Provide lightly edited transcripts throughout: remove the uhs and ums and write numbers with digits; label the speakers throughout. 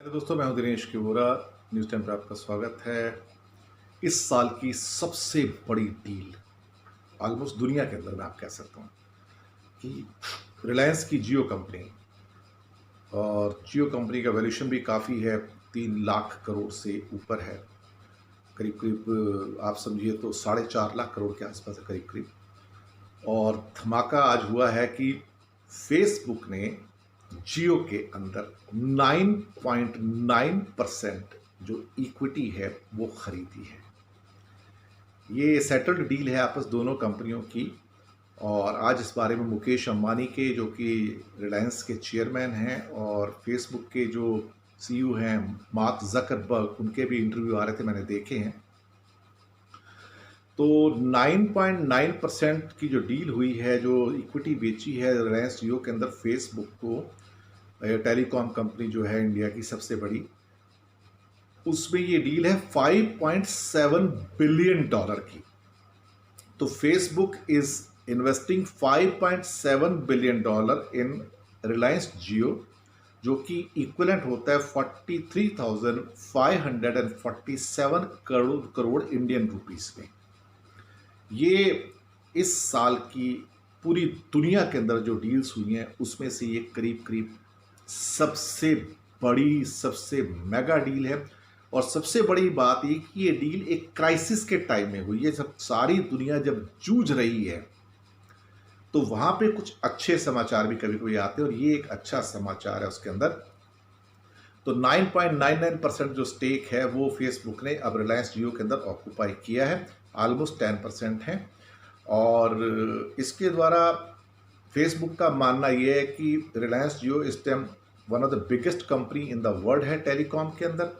Speaker 1: दोस्तों, मैं हूं दिनेश किवोरा। न्यूज़ टाइम पर आपका स्वागत है। इस साल की सबसे बड़ी डील ऑलमोस्ट दुनिया के अंदर मैं आप कह सकता हूं कि रिलायंस की जियो कंपनी, और जियो कंपनी का वैल्यूएशन भी काफ़ी है, 3 लाख करोड़ से ऊपर है। करीब करीब आप समझिए तो 4.5 लाख करोड़ के आसपास है करीब करीब। और धमाका आज हुआ है कि फेसबुक ने जियो के अंदर 9.9% जो इक्विटी है वो खरीदी है। ये सेटल्ड डील है आपस दोनों कंपनियों की। और आज इस बारे में मुकेश अंबानी के, जो कि रिलायंस के चेयरमैन हैं, और फेसबुक के जो सीईओ हैं मार्क जकरबर्ग, उनके भी इंटरव्यू आ रहे थे, मैंने देखे हैं। तो 9.9% की जो डील हुई है, जो इक्विटी बेची है रिलायंस जियो के अंदर फेसबुक को, टेलीकॉम कंपनी जो है इंडिया की सबसे बड़ी, उसमें ये डील है $5.7 बिलियन की। तो Facebook is investing $5.7 billion in Reliance Jio, जो कि इक्विवेलेंट होता है 43,547 करोड़ इंडियन रुपीस में। ये इस साल की पूरी दुनिया के अंदर जो डील्स हुई हैं उसमें से ये करीब करीब सबसे बड़ी, सबसे मेगा डील है। और सबसे बड़ी बात ये कि ये डील एक क्राइसिस के टाइम में हुई है, जब सारी दुनिया जब जूझ रही है, तो वहां पे कुछ अच्छे समाचार भी कभी कभी आते हैं, और ये एक अच्छा समाचार है उसके अंदर। तो 9.99% जो स्टेक है वो फेसबुक ने अब रिलायंस जियो के अंदर ऑक्यूपाई किया है, ऑलमोस्ट 10% है। और इसके द्वारा फेसबुक का मानना यह है कि रिलायंस जियो इस time one of the biggest company in the world है टेलीकॉम के अंदर।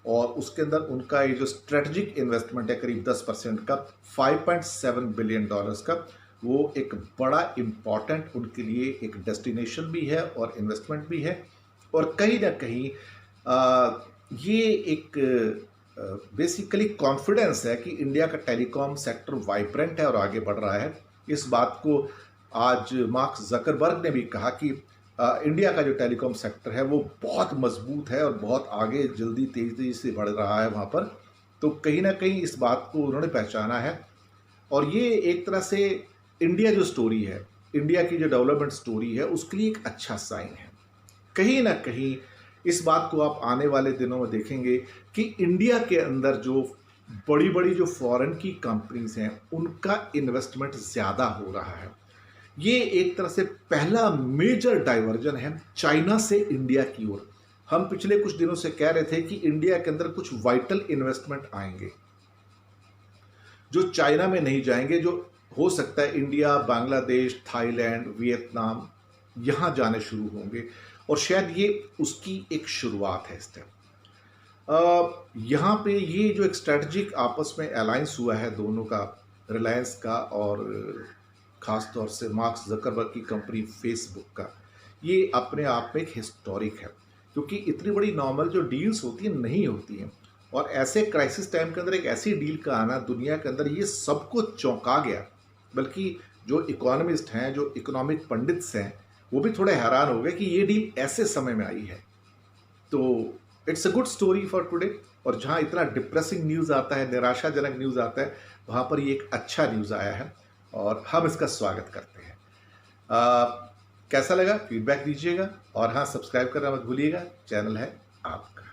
Speaker 1: और उसके अंदर उनका ये जो स्ट्रेटजिक इन्वेस्टमेंट है करीब 10% का, $5.7 बिलियन का, वो एक बड़ा इम्पॉर्टेंट उनके लिए एक डेस्टिनेशन भी है और इन्वेस्टमेंट भी है। और कहीं ना कहीं ये एक बेसिकली कॉन्फिडेंस है कि इंडिया का टेलीकॉम सेक्टर वाइब्रेंट है और आगे बढ़ रहा है। इस बात को आज मार्क जकरबर्ग ने भी कहा कि इंडिया का जो टेलीकॉम सेक्टर है वो बहुत मजबूत है और बहुत आगे जल्दी तेजी से बढ़ रहा है वहाँ पर। तो कहीं ना कहीं इस बात को उन्होंने पहचाना है। और ये एक तरह से इंडिया जो स्टोरी है, इंडिया की जो डेवलपमेंट स्टोरी है, उसके लिए एक अच्छा साइन है। कहीं ना कहीं इस बात को आप आने वाले दिनों में देखेंगे कि इंडिया के अंदर जो बड़ी बड़ी जो फॉरेन की कंपनीज हैं उनका इन्वेस्टमेंट ज़्यादा हो रहा है। ये एक तरह से पहला मेजर डाइवर्जन है चाइना से इंडिया की ओर। हम पिछले कुछ दिनों से कह रहे थे कि इंडिया के अंदर कुछ वाइटल इन्वेस्टमेंट आएंगे जो चाइना में नहीं जाएंगे, जो हो सकता है इंडिया, बांग्लादेश, थाईलैंड, वियतनाम यहाँ जाने शुरू होंगे। और शायद ये उसकी एक शुरुआत है इस टाइम। यहाँ पे ये जो एक स्ट्रेटजिक आपस में अलायंस हुआ है दोनों का, रिलायंस का और ख़ास तौर से मार्क जकरबर्ग की कंपनी फेसबुक का, ये अपने आप में एक हिस्टोरिक है, क्योंकि इतनी बड़ी नॉर्मल जो डील्स होती हैं नहीं होती हैं। और ऐसे क्राइसिस टाइम के अंदर एक ऐसी डील का आना दुनिया के अंदर ये सबको चौंका गया। बल्कि जो इकोनॉमिस्ट हैं, जो इकोनॉमिक पंडित्स हैं, वो भी थोड़े हैरान हो गए कि ये डील ऐसे समय में आई है। तो it's a good story for today. और जहाँ इतना डिप्रेसिंग न्यूज़ आता है, निराशाजनक न्यूज़ आता है, वहाँ पर ये एक अच्छा न्यूज़ आया है और हम इसका स्वागत करते हैं। कैसा लगा फीडबैक दीजिएगा, और हाँ, सब्सक्राइब करना मत भूलिएगा, चैनल है आपका।